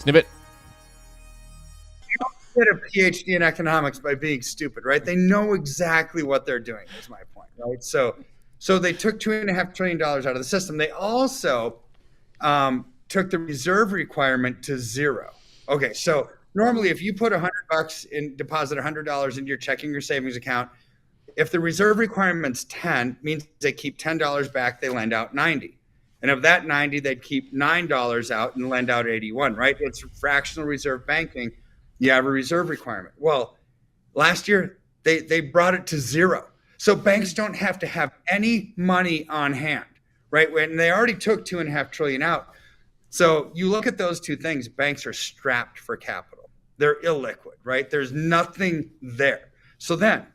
Snippet. You don't get a PhD in economics by being stupid, right? They know exactly what they're doing, is my point, right? So they took $2.5 trillion out of the system. They also took the reserve requirement to zero. Okay, so normally if you put $100 in, deposit $100 into your checking or savings account, if the reserve requirement's 10, means they keep $10 back, they lend out 90. And of that 90, they'd keep $9 out and lend out 81, right? It's fractional reserve banking. You have a reserve requirement. Well, last year, they brought it to zero. So banks don't have to have any money on hand, right? When they already took $2.5 trillion out. So you look at those two things, banks are strapped for capital. They're illiquid, right? There's nothing there. So then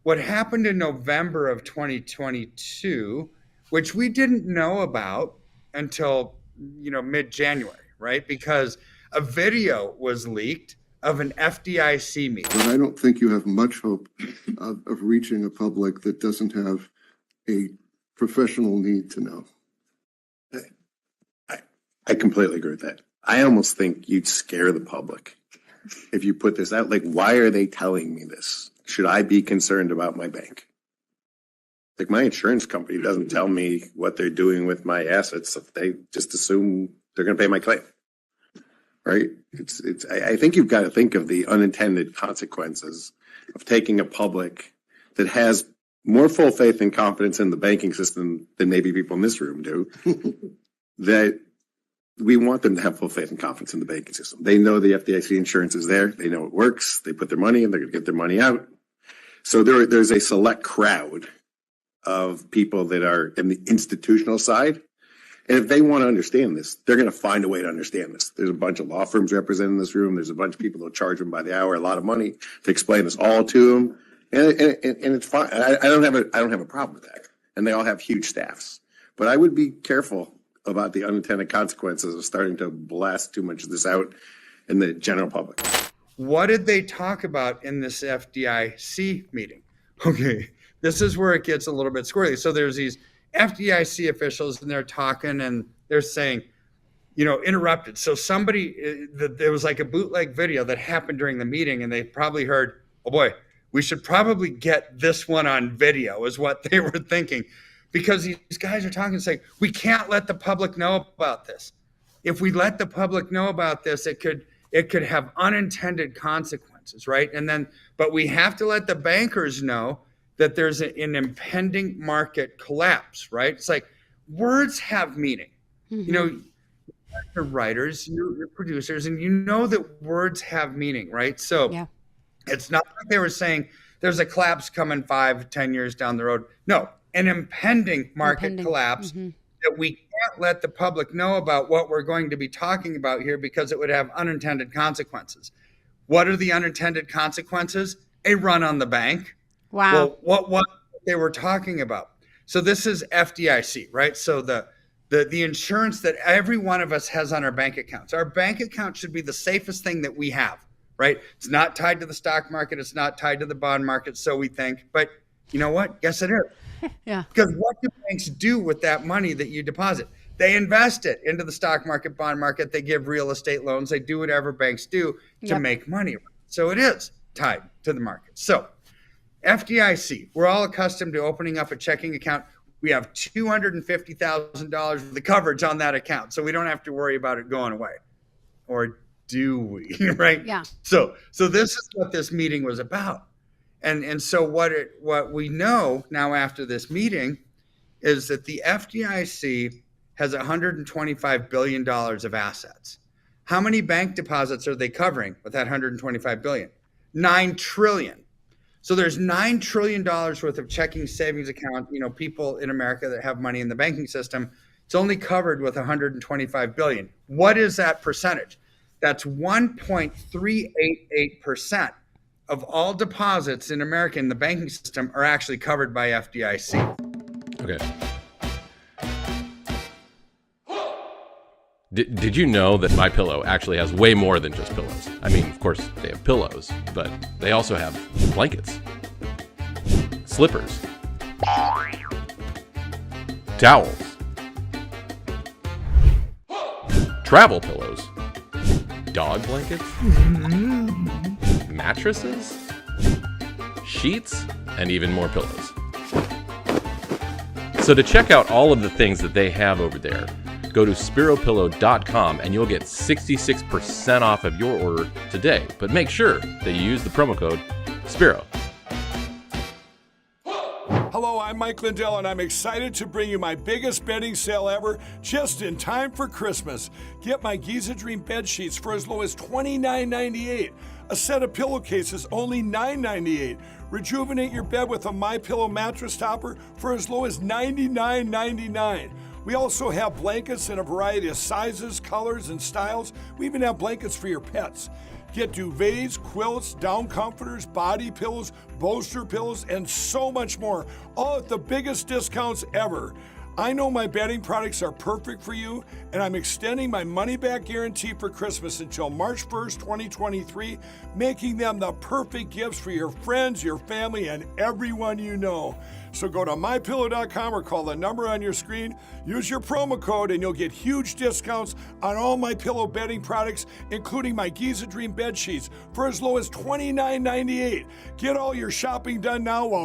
what happened in November of 2022, which we didn't know about until, mid-January, right? Because a video was leaked of an FDIC meeting. But I don't think you have much hope of reaching a public that doesn't have a professional need to know. I completely agree with that. I almost think you'd scare the public if you put this out. Like, why are they telling me this? Should I be concerned about my bank? Like, my insurance company doesn't tell me what they're doing with my assets. They just assume they're going to pay my claim, right? I think you've got to think of the unintended consequences of taking a public that has more full faith and confidence in the banking system than maybe people in this room do. That we want them to have full faith and confidence in the banking system. They know the FDIC insurance is there. They know it works. They put their money in. They're going to get their money out. So there's a select crowd of people that are in the institutional side. And if they want to understand this, they're going to find a way to understand this. There's a bunch of law firms represented in this room. There's a bunch of people that charge them by the hour a lot of money to explain this all to them. And it's fine. I don't have a problem with that. And they all have huge staffs. But I would be careful about the unintended consequences of starting to blast too much of this out in the general public. What did they talk about in this FDIC meeting? Okay, this is where it gets a little bit squirrely. So there's these FDIC officials and they're talking and they're saying, interrupted. So there was like a bootleg video that happened during the meeting and they probably heard, oh boy, we should probably get this one on video is what they were thinking. Because these guys are talking and saying, we can't let the public know about this. If we let the public know about this, it could have unintended consequences, right? But we have to let the bankers know that there's an impending market collapse, right? It's like words have meaning. Mm-hmm. You're writers, you're producers, and you know that words have meaning, right? So yeah. It's not like they were saying there's a collapse coming 5-10 years down the road. No. An impending market collapse that we can't let the public know about what we're going to be talking about here because it would have unintended consequences. What are the unintended consequences? A run on the bank. Wow. Well, what they were talking about. So this is FDIC, right? So the insurance that every one of us has on our bank accounts. Our bank account should be the safest thing that we have, right? It's not tied to the stock market. It's not tied to the bond market, so we think. But you know what? Yes, it is. Yeah. Because what do banks do with that money that you deposit? They invest it into the stock market, bond market. They give real estate loans. They do whatever banks do to make money. So it is tied to the market. So FDIC, we're all accustomed to opening up a checking account. We have $250,000 of the coverage on that account. So we don't have to worry about it going away. Or do we? Right? Yeah. So this is what this meeting was about. And so what we know now after this meeting is that the FDIC has $125 billion of assets. How many bank deposits are they covering with that $125 billion? $9 trillion. So there's $9 trillion worth of checking savings account, people in America that have money in the banking system. It's only covered with $125 billion. What is that percentage? That's 1.388%. Of all deposits in America in the banking system are actually covered by FDIC. Okay. Did you know that My Pillow actually has way more than just pillows? I mean, of course, they have pillows, but they also have blankets, slippers, towels, travel pillows, dog blankets, mattresses, sheets, and even more pillows. So to check out all of the things that they have over there, go to SPEROPillow.com and you'll get 66% off of your order today. But make sure that you use the promo code SPERO. Hello, I'm Mike Lindell, and I'm excited to bring you my biggest bedding sale ever just in time for Christmas. Get my Giza Dream bed sheets for as low as $29.98. A set of pillowcases, only $9.98. Rejuvenate your bed with a MyPillow mattress topper for as low as $99.99. We also have blankets in a variety of sizes, colors, and styles. We even have blankets for your pets. Get duvets, quilts, down comforters, body pillows, bolster pillows, and so much more, all at the biggest discounts ever. I know my bedding products are perfect for you, and I'm extending my money-back guarantee for Christmas until March 1st, 2023, making them the perfect gifts for your friends, your family, and everyone you know. So go to MyPillow.com or call the number on your screen, use your promo code, and you'll get huge discounts on all my pillow bedding products, including my Giza Dream bed sheets for as low as $29.98. Get all your shopping done now while